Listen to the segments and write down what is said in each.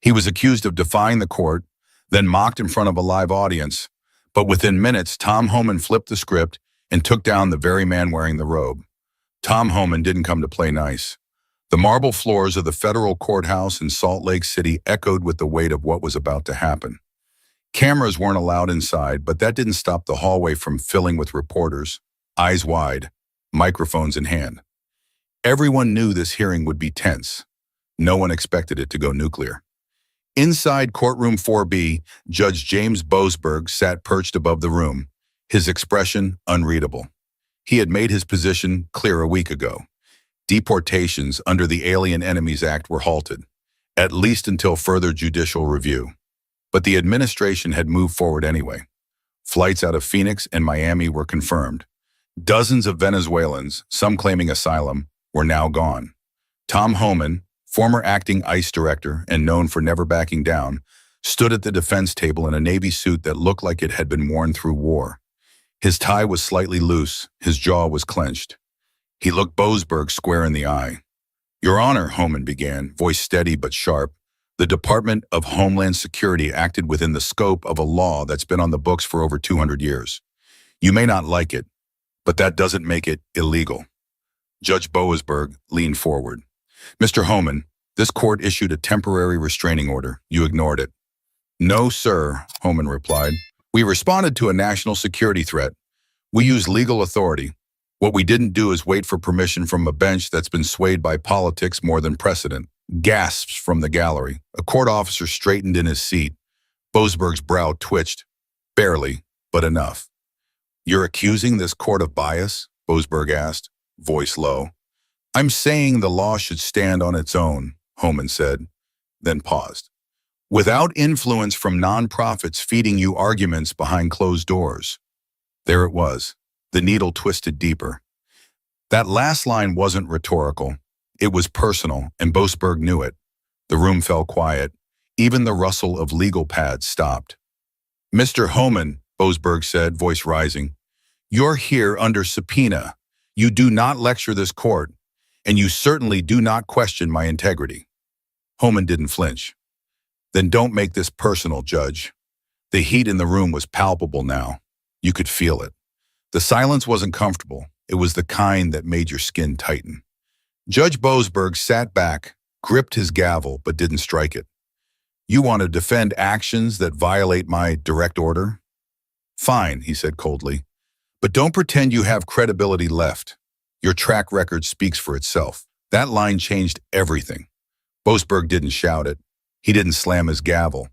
He was accused of defying the court, then mocked in front of a live audience. But within minutes, Tom Homan flipped the script and took down the very man wearing the robe. Tom Homan didn't come to play nice. The marble floors of the federal courthouse in Salt Lake City echoed with the weight of what was about to happen. Cameras weren't allowed inside, but that didn't stop the hallway from filling with reporters, eyes wide, microphones in hand. Everyone knew this hearing would be tense. No one expected it to go nuclear. Inside courtroom 4B, Judge James Boasberg sat perched above the room, his expression unreadable. He had made his position clear a week ago. Deportations under the Alien Enemies Act were halted, at least until further judicial review. But the administration had moved forward anyway. Flights out of Phoenix and Miami were confirmed. Dozens of Venezuelans, some claiming asylum, were now gone. Tom Homan, former acting ICE director and known for never backing down, stood at the defense table in a Navy suit that looked like it had been worn through war. His tie was slightly loose, his jaw was clenched. He looked Boasberg square in the eye. "Your Honor," Homan began, voice steady but sharp, "the Department of Homeland Security acted within the scope of a law that's been on the books for over 200 years. You may not like it, but that doesn't make it illegal." Judge Boasberg leaned forward. "Mr. Homan, this court issued a temporary restraining order. You ignored it." "No, sir," Homan replied. "We responded to a national security threat. We used legal authority. What we didn't do is wait for permission from a bench that's been swayed by politics more than precedent." Gasps from the gallery. A court officer straightened in his seat. Boasberg's brow twitched. Barely, but enough. "You're accusing this court of bias?" Boasberg asked, voice low. "I'm saying the law should stand on its own," Homan said, then paused. "Without influence from nonprofits feeding you arguments behind closed doors." There it was. The needle twisted deeper. That last line wasn't rhetorical. It was personal, and Boasberg knew it. The room fell quiet. Even the rustle of legal pads stopped. "Mr. Homan," Boasberg said, voice rising, "you're here under subpoena. You do not lecture this court, and you certainly do not question my integrity." Homan didn't flinch. "Then don't make this personal, Judge." The heat in the room was palpable now. You could feel it. The silence wasn't comfortable. It was the kind that made your skin tighten. Judge Boasberg sat back, gripped his gavel, but didn't strike it. "You want to defend actions that violate my direct order? Fine," he said coldly. "But don't pretend you have credibility left. Your track record speaks for itself." That line changed everything. Boasberg didn't shout it. He didn't slam his gavel.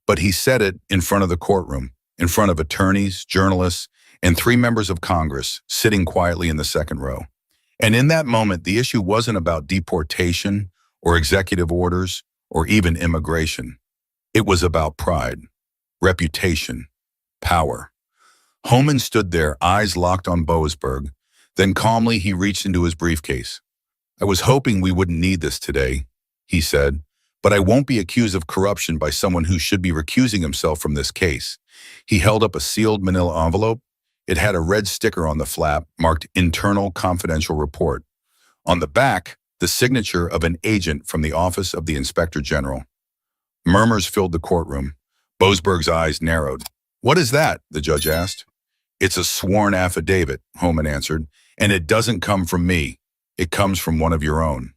But he said it in front of the courtroom, in front of attorneys, journalists, and 3 members of Congress sitting quietly in the second row. And in that moment, the issue wasn't about deportation or executive orders or even immigration. It was about pride, reputation, power. Homan stood there, eyes locked on Boasberg. Then calmly, he reached into his briefcase. "I was hoping we wouldn't need this today," he said, "but I won't be accused of corruption by someone who should be recusing himself from this case." He held up a sealed manila envelope. It had a red sticker on the flap marked Internal Confidential Report. On the back, the signature of an agent from the Office of the Inspector General. Murmurs filled the courtroom. Boasberg's eyes narrowed. "What is that?" the judge asked. "It's a sworn affidavit," Homan answered, "and it doesn't come from me. It comes from one of your own."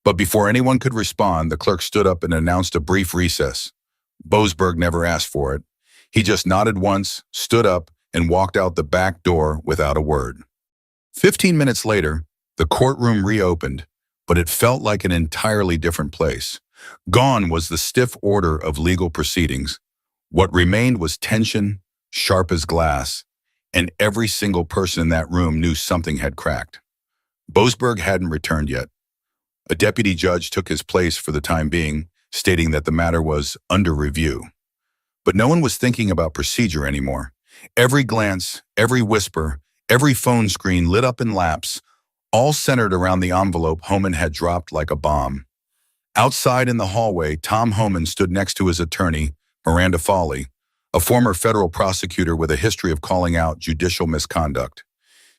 But before anyone could respond, the clerk stood up and announced a brief recess. Boasberg never asked for it. He just nodded once, stood up, and walked out the back door without a word. 15 minutes later, the courtroom reopened, but it felt like an entirely different place. Gone was the stiff order of legal proceedings. What remained was tension, sharp as glass, and every single person in that room knew something had cracked. Boasberg hadn't returned yet. A deputy judge took his place for the time being, stating that the matter was under review. But no one was thinking about procedure anymore. Every glance, every whisper, every phone screen lit up in laps, all centered around the envelope Homan had dropped like a bomb. Outside in the hallway, Tom Homan stood next to his attorney, Miranda Foley, a former federal prosecutor with a history of calling out judicial misconduct.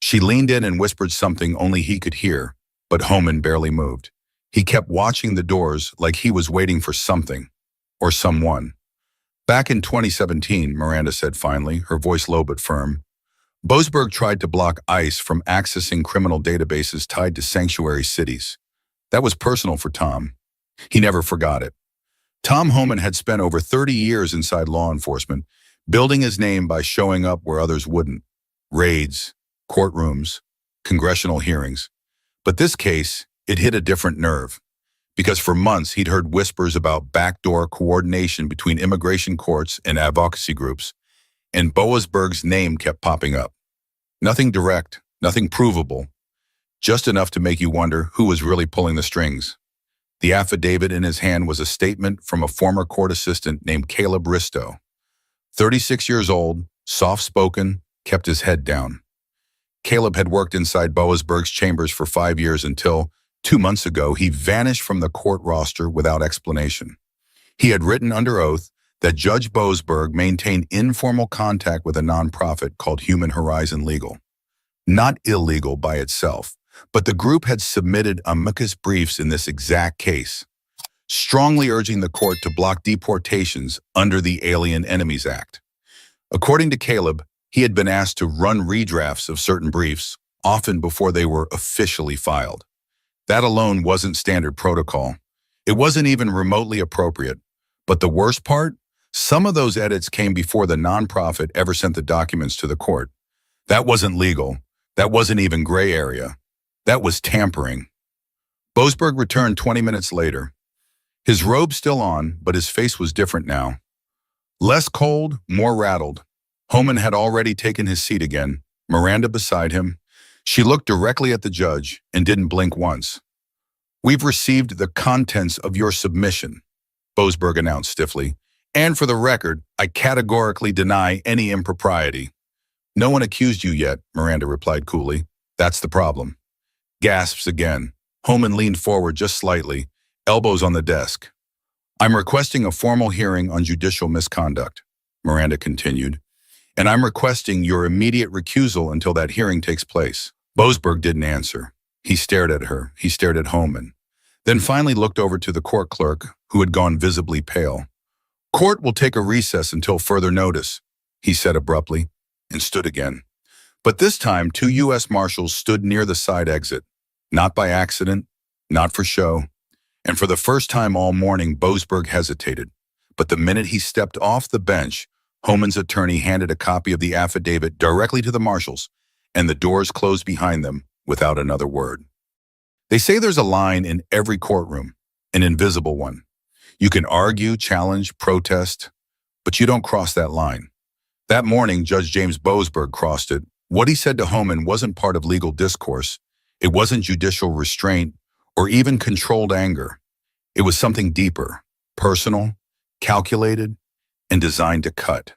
She leaned in and whispered something only he could hear, but Homan barely moved. He kept watching the doors like he was waiting for something or someone. Back in 2017, Miranda said finally, her voice low but firm, Boasberg tried to block ICE from accessing criminal databases tied to sanctuary cities. That was personal for Tom. He never forgot it. Tom Homan had spent over 30 years inside law enforcement, building his name by showing up where others wouldn't. Raids, courtrooms, congressional hearings. But this case, it hit a different nerve. Because for months he'd heard whispers about backdoor coordination between immigration courts and advocacy groups, and Boasberg's name kept popping up. Nothing direct, nothing provable, just enough to make you wonder who was really pulling the strings. The affidavit in his hand was a statement from a former court assistant named Caleb Risto. 36 years old, soft-spoken, kept his head down. Caleb had worked inside Boasberg's chambers for 5 years until, 2 months ago, he vanished from the court roster without explanation. He had written under oath that Judge Boasberg maintained informal contact with a nonprofit called Human Horizon Legal. Not illegal by itself, but the group had submitted amicus briefs in this exact case, strongly urging the court to block deportations under the Alien Enemies Act. According to Caleb, he had been asked to run redrafts of certain briefs, often before they were officially filed. That alone wasn't standard protocol. It wasn't even remotely appropriate. But the worst part? Some of those edits came before the nonprofit ever sent the documents to the court. That wasn't legal. That wasn't even gray area. That was tampering. Boasberg returned 20 minutes later. His robe still on, but his face was different now. Less cold, more rattled. Homan had already taken his seat again, Miranda beside him. She looked directly at the judge and didn't blink once. "We've received the contents of your submission," Boasberg announced stiffly. "And for the record, I categorically deny any impropriety." "No one accused you yet," Miranda replied coolly. "That's the problem." Gasps again. Homan leaned forward just slightly, elbows on the desk. "I'm requesting a formal hearing on judicial misconduct," Miranda continued. "And I'm requesting your immediate recusal until that hearing takes place." Boasberg didn't answer. He stared at her. He stared at Homan. Then finally looked over to the court clerk, who had gone visibly pale. "Court will take a recess until further notice," he said abruptly, and stood again. But this time, 2 U.S. Marshals stood near the side exit. Not by accident, not for show. And for the first time all morning, Boasberg hesitated. But the minute he stepped off the bench, Homan's attorney handed a copy of the affidavit directly to the marshals, and the doors closed behind them without another word. They say there's a line in every courtroom, an invisible one. You can argue, challenge, protest, but you don't cross that line. That morning, Judge James Boasberg crossed it. What he said to Homan wasn't part of legal discourse. It wasn't judicial restraint or even controlled anger. It was something deeper, personal, calculated, and designed to cut.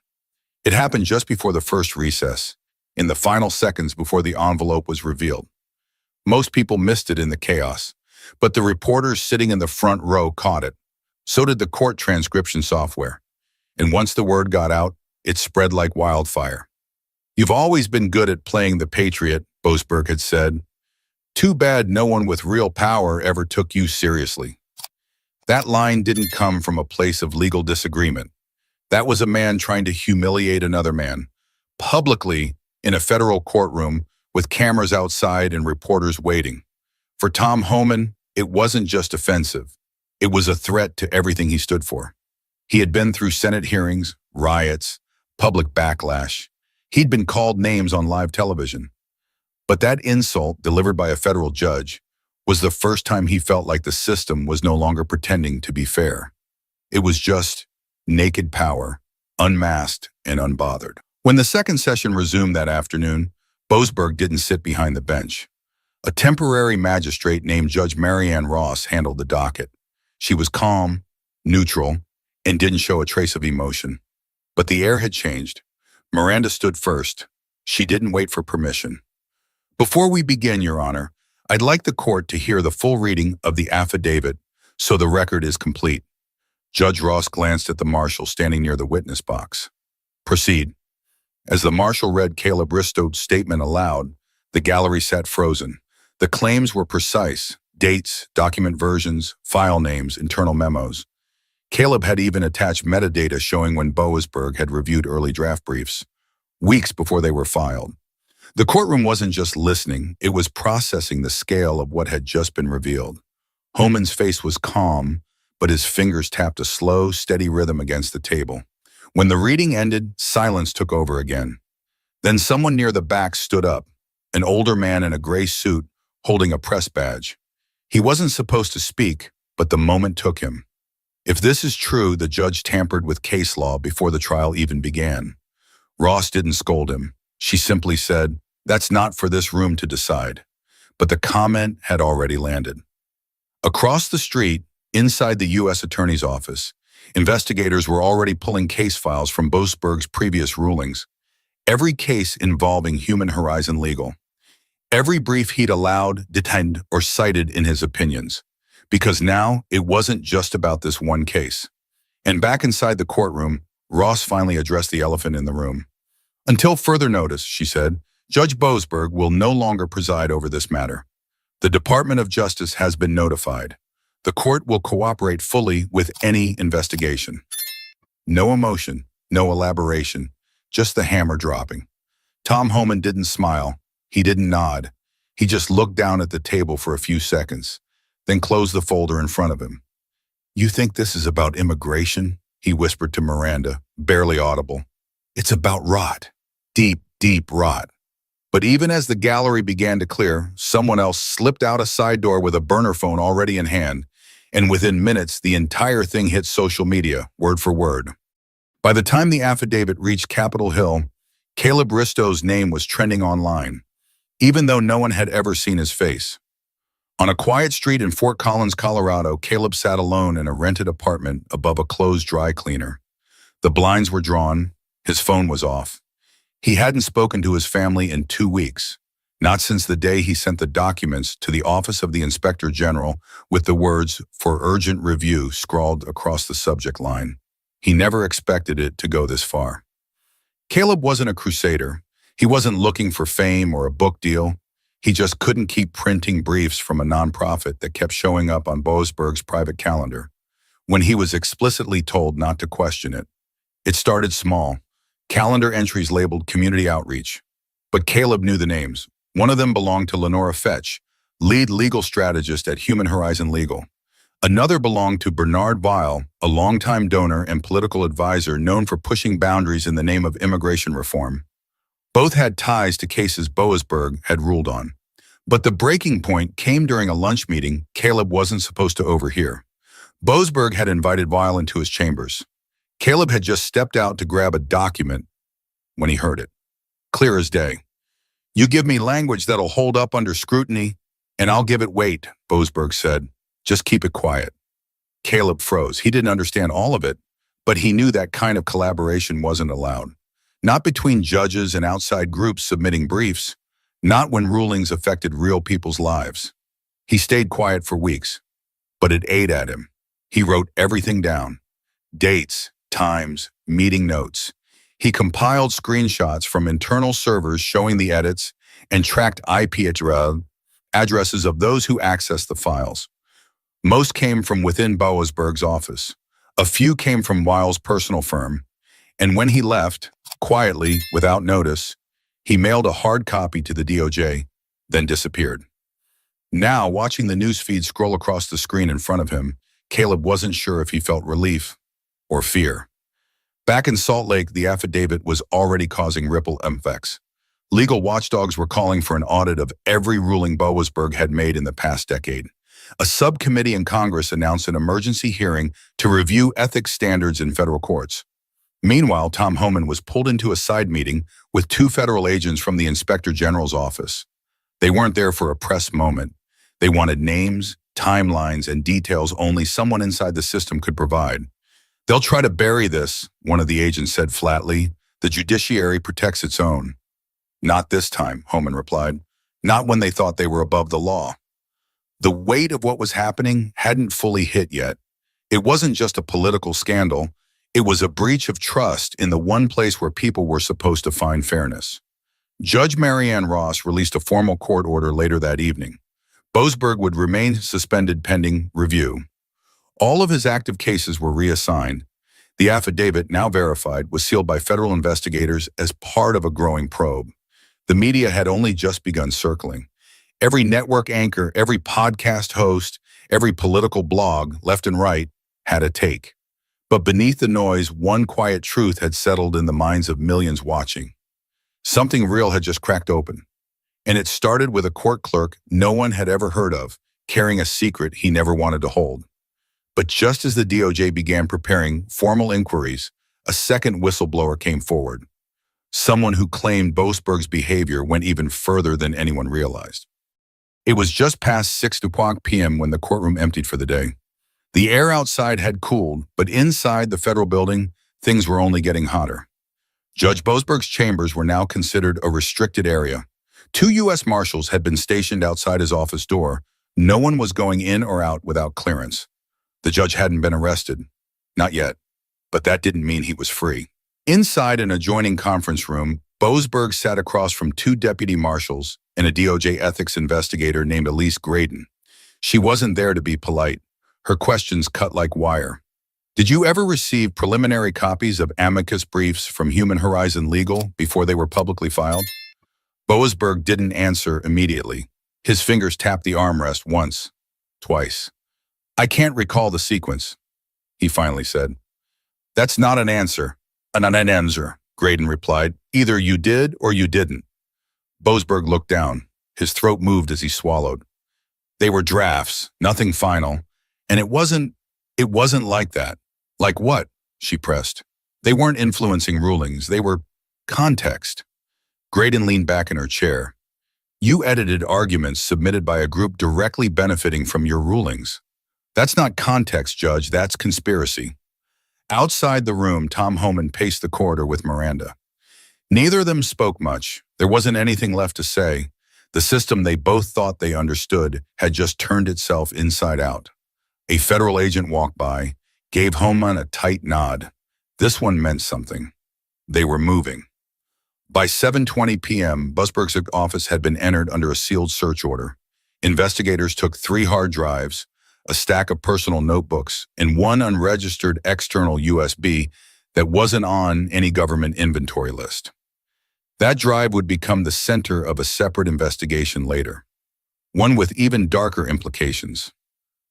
It happened just before the first recess, in the final seconds before the envelope was revealed. Most people missed it in the chaos, but the reporters sitting in the front row caught it. So did the court transcription software. And once the word got out, it spread like wildfire. "You've always been good at playing the patriot," Boasberg had said. "Too bad no one with real power ever took you seriously." That line didn't come from a place of legal disagreement. That was a man trying to humiliate another man, publicly in a federal courtroom with cameras outside and reporters waiting. For Tom Homan, it wasn't just offensive. It was a threat to everything he stood for. He had been through Senate hearings, riots, public backlash. He'd been called names on live television. But that insult, delivered by a federal judge, was the first time he felt like the system was no longer pretending to be fair. It was just naked power, unmasked and unbothered. When the second session resumed that afternoon, Boasberg didn't sit behind the bench. A temporary magistrate named Judge Marianne Ross handled the docket. She was calm, neutral, and didn't show a trace of emotion. But the air had changed. Miranda stood first. She didn't wait for permission. "Before we begin, Your Honor, I'd like the court to hear the full reading of the affidavit so the record is complete." Judge Ross glanced at the marshal standing near the witness box. "Proceed." As the marshal read Caleb Risto's statement aloud, the gallery sat frozen. The claims were precise: dates, document versions, file names, internal memos. Caleb had even attached metadata showing when Boasberg had reviewed early draft briefs, weeks before they were filed. The courtroom wasn't just listening, it was processing the scale of what had just been revealed. Homan's face was calm, but his fingers tapped a slow, steady rhythm against the table. When the reading ended, silence took over again. Then someone near the back stood up, an older man in a gray suit holding a press badge. He wasn't supposed to speak, but the moment took him. If this is true, the judge tampered with case law before the trial even began. Ross didn't scold him. She simply said, "That's not for this room to decide." But the comment had already landed. Across the street, inside the U.S. Attorney's office, investigators were already pulling case files from Boasberg's previous rulings, every case involving Human Horizon Legal, every brief he'd allowed, detained, or cited in his opinions. Because now it wasn't just about this one case. And back inside the courtroom, Ross finally addressed the elephant in the room. "Until further notice," she said, "Judge Boasberg will no longer preside over this matter. The Department of Justice has been notified. The court will cooperate fully with any investigation." No emotion, no elaboration, just the hammer dropping. Tom Homan didn't smile. He didn't nod. He just looked down at the table for a few seconds, then closed the folder in front of him. "You think this is about immigration?" he whispered to Miranda, barely audible. "It's about rot. Deep, deep rot." But even as the gallery began to clear, someone else slipped out a side door with a burner phone already in hand, and within minutes, the entire thing hit social media, word for word. By the time the affidavit reached Capitol Hill, Caleb Ristow's name was trending online, even though no one had ever seen his face. On a quiet street in Fort Collins, Colorado, Caleb sat alone in a rented apartment above a closed dry cleaner. The blinds were drawn, his phone was off. He hadn't spoken to his family in 2 weeks, not since the day he sent the documents to the Office of the Inspector General with the words "for urgent review" scrawled across the subject line. He never expected it to go this far. Caleb wasn't a crusader. He wasn't looking for fame or a book deal. He just couldn't keep printing briefs from a nonprofit that kept showing up on Boasberg's private calendar when he was explicitly told not to question it. It started small, calendar entries labeled community outreach. But Caleb knew the names. One of them belonged to Lenora Fetch, lead legal strategist at Human Horizon Legal. Another belonged to Bernard Weil, a longtime donor and political advisor known for pushing boundaries in the name of immigration reform. Both had ties to cases Boasberg had ruled on. But the breaking point came during a lunch meeting Caleb wasn't supposed to overhear. Boasberg had invited Weil into his chambers. Caleb had just stepped out to grab a document when he heard it. Clear as day. "You give me language that'll hold up under scrutiny, and I'll give it weight," Boasberg said. "Just keep it quiet." Caleb froze. He didn't understand all of it, but he knew that kind of collaboration wasn't allowed. Not between judges and outside groups submitting briefs, not when rulings affected real people's lives. He stayed quiet for weeks, but it ate at him. He wrote everything down. Dates, times, meeting notes. He compiled screenshots from internal servers showing the edits and tracked IP addresses of those who accessed the files. Most came from within Boasberg's office. A few came from Weil's personal firm. And when he left, quietly, without notice, he mailed a hard copy to the DOJ, then disappeared. Now, watching the newsfeed scroll across the screen in front of him, Caleb wasn't sure if he felt relief or fear. Back in Salt Lake, the affidavit was already causing ripple effects. Legal watchdogs were calling for an audit of every ruling Boasberg had made in the past decade. A subcommittee in Congress announced an emergency hearing to review ethics standards in federal courts. Meanwhile, Tom Homan was pulled into a side meeting with 2 federal agents from the Inspector General's office. They weren't there for a press moment. They wanted names, timelines, and details only someone inside the system could provide. "They'll try to bury this," one of the agents said flatly. "The judiciary protects its own." "Not this time," Homan replied. "Not when they thought they were above the law." The weight of what was happening hadn't fully hit yet. It wasn't just a political scandal. It was a breach of trust in the one place where people were supposed to find fairness. Judge Marianne Ross released a formal court order later that evening. Boasberg would remain suspended pending review. All of his active cases were reassigned. The affidavit, now verified, was sealed by federal investigators as part of a growing probe. The media had only just begun circling. Every network anchor, every podcast host, every political blog, left and right, had a take. But beneath the noise, one quiet truth had settled in the minds of millions watching. Something real had just cracked open. And it started with a court clerk no one had ever heard of, carrying a secret he never wanted to hold. But just as the DOJ began preparing formal inquiries, a second whistleblower came forward. Someone who claimed Boasberg's behavior went even further than anyone realized. It was just past 6 o'clock p.m. when the courtroom emptied for the day. The air outside had cooled, but inside the federal building, things were only getting hotter. Judge Boasberg's chambers were now considered a restricted area. 2 U.S. Marshals had been stationed outside his office door. No one was going in or out without clearance. The judge hadn't been arrested. Not yet. But that didn't mean he was free. Inside an adjoining conference room, Boasberg sat across from 2 deputy marshals and a DOJ ethics investigator named Elise Graydon. She wasn't there to be polite. Her questions cut like wire. Did you ever receive preliminary copies of amicus briefs from Human Horizon Legal before they were publicly filed? Boasberg didn't answer immediately. His fingers tapped the armrest once, twice. I can't recall the sequence, he finally said. That's not an answer. An answer, Graydon replied. Either you did or you didn't. Boasberg looked down. His throat moved as he swallowed. They were drafts, nothing final. And it wasn't like that. Like what? She pressed. They weren't influencing rulings. They were context. Graydon leaned back in her chair. You edited arguments submitted by a group directly benefiting from your rulings. That's not context, Judge. That's conspiracy. Outside the room, Tom Homan paced the corridor with Miranda. Neither of them spoke much. There wasn't anything left to say. The system they both thought they understood had just turned itself inside out. A federal agent walked by, gave Homan a tight nod. This one meant something. They were moving. By 7:20 p.m., Boasberg's office had been entered under a sealed search order. Investigators took 3 hard drives, a stack of personal notebooks, and 1 unregistered external USB that wasn't on any government inventory list. That drive would become the center of a separate investigation later, one with even darker implications.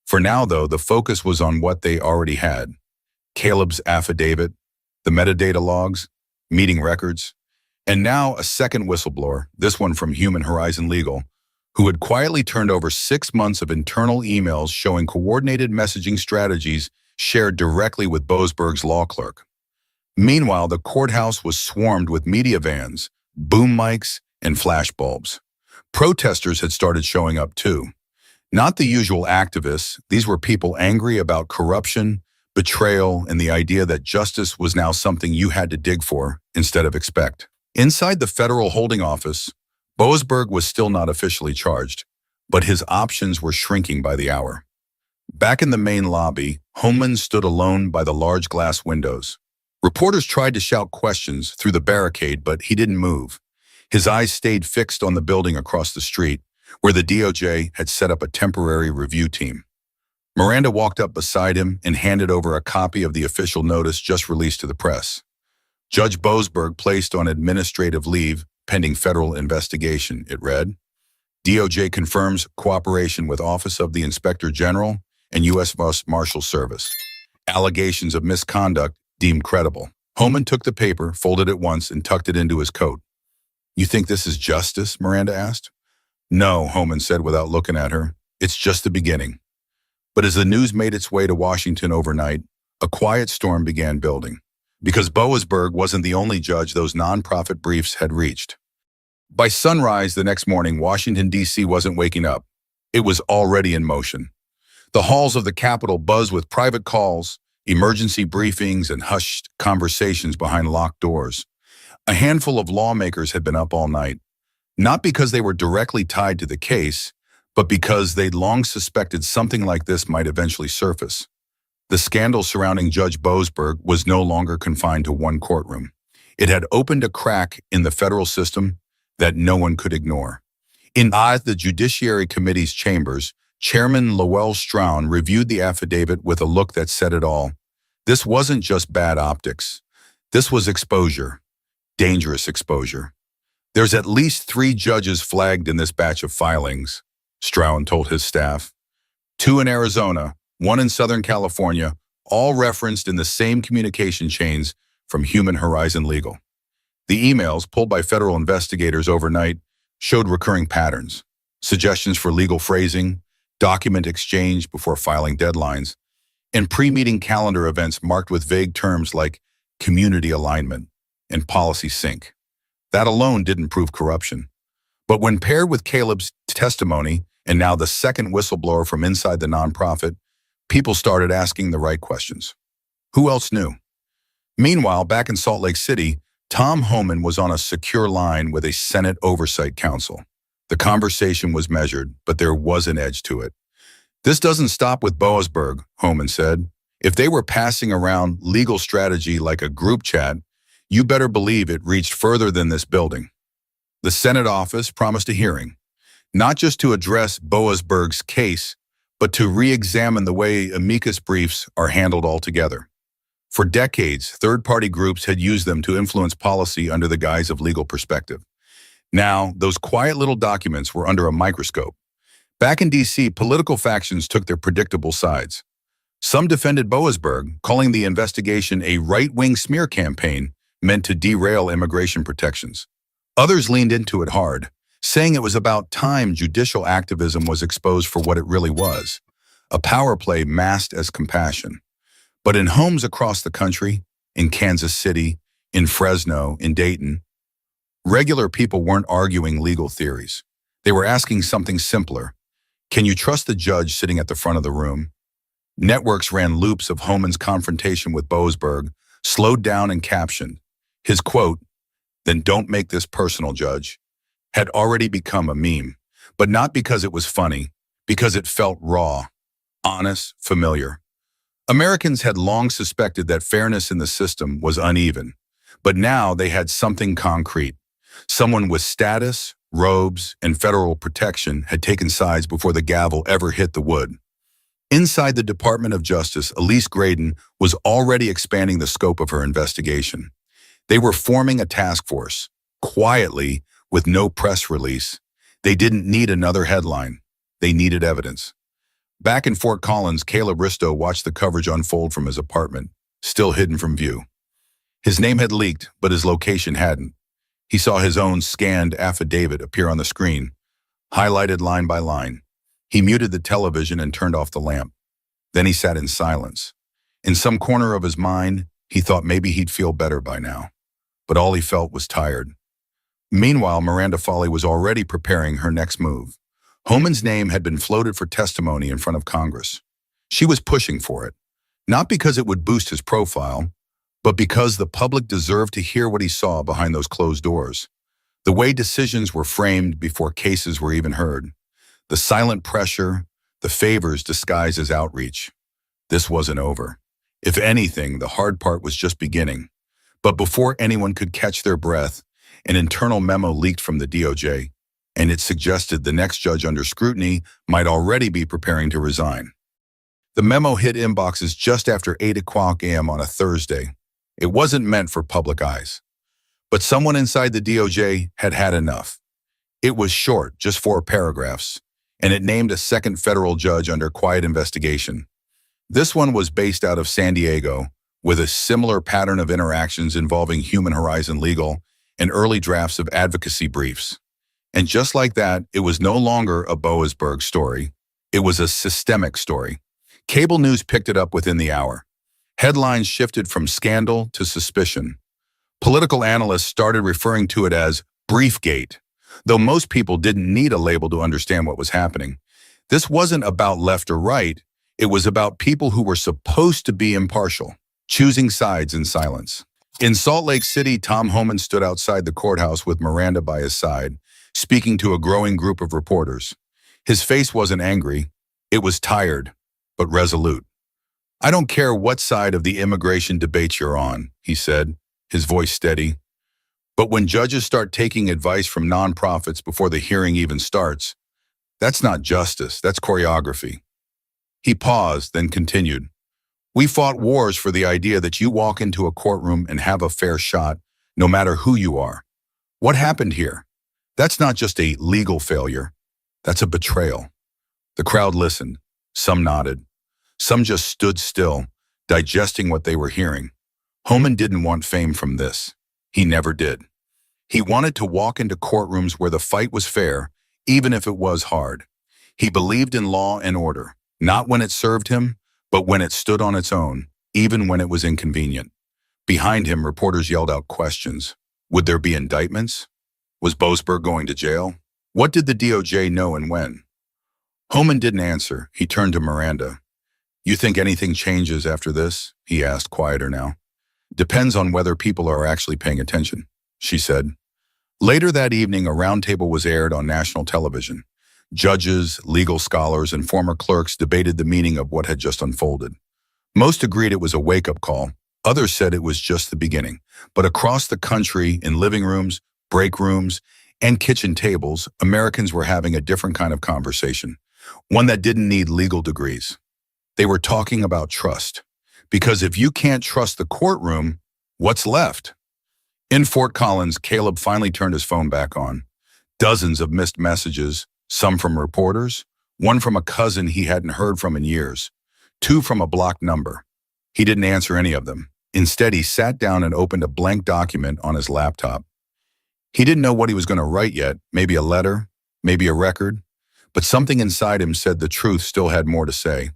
For now, though, the focus was on what they already had. Caleb's affidavit, the metadata logs, meeting records, and now a second whistleblower, this one from Human Horizon Legal, who had quietly turned over 6 months of internal emails showing coordinated messaging strategies shared directly with Boasberg's law clerk. Meanwhile, the courthouse was swarmed with media vans, boom mics, and flashbulbs. Protesters had started showing up too. Not the usual activists, these were people angry about corruption, betrayal, and the idea that justice was now something you had to dig for instead of expect. Inside the federal holding office, Boasberg was still not officially charged, but his options were shrinking by the hour. Back in the main lobby, Homan stood alone by the large glass windows. Reporters tried to shout questions through the barricade, but he didn't move. His eyes stayed fixed on the building across the street, where the DOJ had set up a temporary review team. Miranda walked up beside him and handed over a copy of the official notice just released to the press. Judge Boasberg placed on administrative leave pending federal investigation, it read. DOJ confirms cooperation with Office of the Inspector General and U.S. Marshal Service. Allegations of misconduct deemed credible. Homan took the paper, folded it once, and tucked it into his coat. You think this is justice? Miranda asked. No, Homan said without looking at her. It's just the beginning. But as the news made its way to Washington overnight, a quiet storm began building. Because Boasberg wasn't the only judge those nonprofit briefs had reached. By sunrise the next morning, Washington, D.C. wasn't waking up. It was already in motion. The halls of the Capitol buzzed with private calls, emergency briefings, and hushed conversations behind locked doors. A handful of lawmakers had been up all night, not because they were directly tied to the case, but because they'd long suspected something like this might eventually surface. The scandal surrounding Judge Boasberg was no longer confined to one courtroom. It had opened a crack in the federal system that no one could ignore. In the Judiciary Committee's chambers, Chairman Lowell Strown reviewed the affidavit with a look that said it all. This wasn't just bad optics. This was exposure, dangerous exposure. There's at least 3 judges flagged in this batch of filings, Strown told his staff. 2 in Arizona, 1 in Southern California, all referenced in the same communication chains from Human Horizon Legal. The emails, pulled by federal investigators overnight, showed recurring patterns, suggestions for legal phrasing, document exchange before filing deadlines, and pre-meeting calendar events marked with vague terms like community alignment and policy sync. That alone didn't prove corruption. But when paired with Caleb's testimony, and now the second whistleblower from inside the nonprofit, people started asking the right questions. Who else knew? Meanwhile, back in Salt Lake City, Tom Homan was on a secure line with a Senate Oversight Council. The conversation was measured, but there was an edge to it. This doesn't stop with Boasberg, Homan said. If they were passing around legal strategy like a group chat, you better believe it reached further than this building. The Senate office promised a hearing, not just to address Boasberg's case, but to re-examine the way amicus briefs are handled altogether. For decades, third-party groups had used them to influence policy under the guise of legal perspective. Now, those quiet little documents were under a microscope. Back in D.C., political factions took their predictable sides. Some defended Boasberg, calling the investigation a right-wing smear campaign meant to derail immigration protections. Others leaned into it hard, saying it was about time judicial activism was exposed for what it really was, a power play masked as compassion. But in homes across the country, in Kansas City, in Fresno, in Dayton, regular people weren't arguing legal theories. They were asking something simpler. Can you trust the judge sitting at the front of the room? Networks ran loops of Homan's confrontation with Boasberg, slowed down and captioned. His quote, "Then don't make this personal, Judge," had already become a meme, but not because it was funny, because it felt raw, honest, familiar. Americans had long suspected that fairness in the system was uneven, but now they had something concrete. Someone with status, robes, and federal protection had taken sides before the gavel ever hit the wood. Inside the Department of Justice, Elise Graydon was already expanding the scope of her investigation. They were forming a task force, quietly, with no press release. They didn't need another headline. They needed evidence. Back in Fort Collins, Caleb Risto watched the coverage unfold from his apartment, still hidden from view. His name had leaked, but his location hadn't. He saw his own scanned affidavit appear on the screen, highlighted line by line. He muted the television and turned off the lamp. Then he sat in silence. In some corner of his mind, he thought maybe he'd feel better by now. But all he felt was tired. Meanwhile, Miranda Foley was already preparing her next move. Homan's name had been floated for testimony in front of Congress. She was pushing for it, not because it would boost his profile, but because the public deserved to hear what he saw behind those closed doors. The way decisions were framed before cases were even heard. The silent pressure, the favors disguised as outreach. This wasn't over. If anything, the hard part was just beginning. But before anyone could catch their breath, an internal memo leaked from the DOJ, and it suggested the next judge under scrutiny might already be preparing to resign. The memo hit inboxes just after 8 o'clock a.m. on a Thursday. It wasn't meant for public eyes. But someone inside the DOJ had had enough. It was short, just 4 paragraphs, and it named a second federal judge under quiet investigation. This one was based out of San Diego, with a similar pattern of interactions involving Human Horizon Legal and early drafts of advocacy briefs. And just like that, it was no longer a Boasberg story. It was a systemic story. Cable news picked it up within the hour. Headlines shifted from scandal to suspicion. Political analysts started referring to it as Briefgate, though most people didn't need a label to understand what was happening. This wasn't about left or right. It was about people who were supposed to be impartial, choosing sides in silence. In Salt Lake City, Tom Homan stood outside the courthouse with Miranda by his side, speaking to a growing group of reporters. His face wasn't angry. It was tired, but resolute. "I don't care what side of the immigration debate you're on," he said, his voice steady. "But when judges start taking advice from nonprofits before the hearing even starts, That's not justice, that's choreography. He paused, then continued. We fought wars for the idea that you walk into a courtroom and have a fair shot, no matter who you are. What happened here? That's not just a legal failure. That's a betrayal. The crowd listened. Some nodded. Some just stood still, digesting what they were hearing. Homan didn't want fame from this. He never did. He wanted to walk into courtrooms where the fight was fair, even if it was hard. He believed in law and order, not when it served him, but when it stood on its own, even when it was inconvenient. Behind him, reporters yelled out questions. Would there be indictments? Was Boasberg going to jail? What did the DOJ know and when? Homan didn't answer. He turned to Miranda. You think anything changes after this? He asked, quieter now. Depends on whether people are actually paying attention, she said. Later that evening, a roundtable was aired on national television. Judges, legal scholars, and former clerks debated the meaning of what had just unfolded. Most agreed it was a wake-up call. Others said it was just the beginning. But across the country, in living rooms, break rooms, and kitchen tables, Americans were having a different kind of conversation, one that didn't need legal degrees. They were talking about trust. Because if you can't trust the courtroom, what's left? In Fort Collins, Caleb finally turned his phone back on. Dozens of missed messages, some from reporters, one from a cousin he hadn't heard from in years, two from a blocked number. He didn't answer any of them. Instead, he sat down and opened a blank document on his laptop. He didn't know what he was going to write yet, maybe a letter, maybe a record, but something inside him said the truth still had more to say.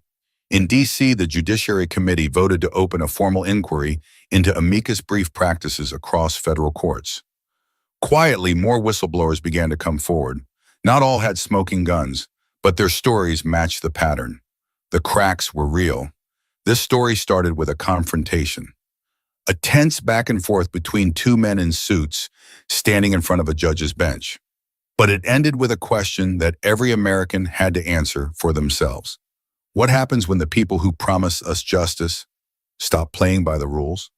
In D.C., the Judiciary Committee voted to open a formal inquiry into amicus brief practices across federal courts. Quietly, more whistleblowers began to come forward. Not all had smoking guns, but their stories matched the pattern. The cracks were real. This story started with a confrontation. A tense back and forth between two men in suits standing in front of a judge's bench. But it ended with a question that every American had to answer for themselves. What happens when the people who promise us justice stop playing by the rules?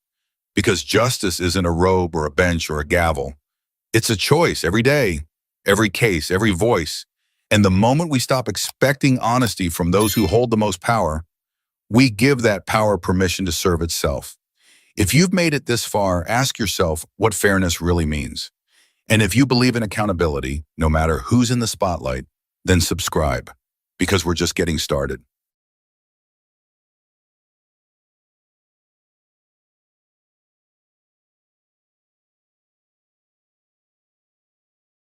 Because justice isn't a robe or a bench or a gavel. It's a choice every day, every case, every voice. And the moment we stop expecting honesty from those who hold the most power, we give that power permission to serve itself. If you've made it this far, ask yourself what fairness really means. And if you believe in accountability, no matter who's in the spotlight, then subscribe, because we're just getting started.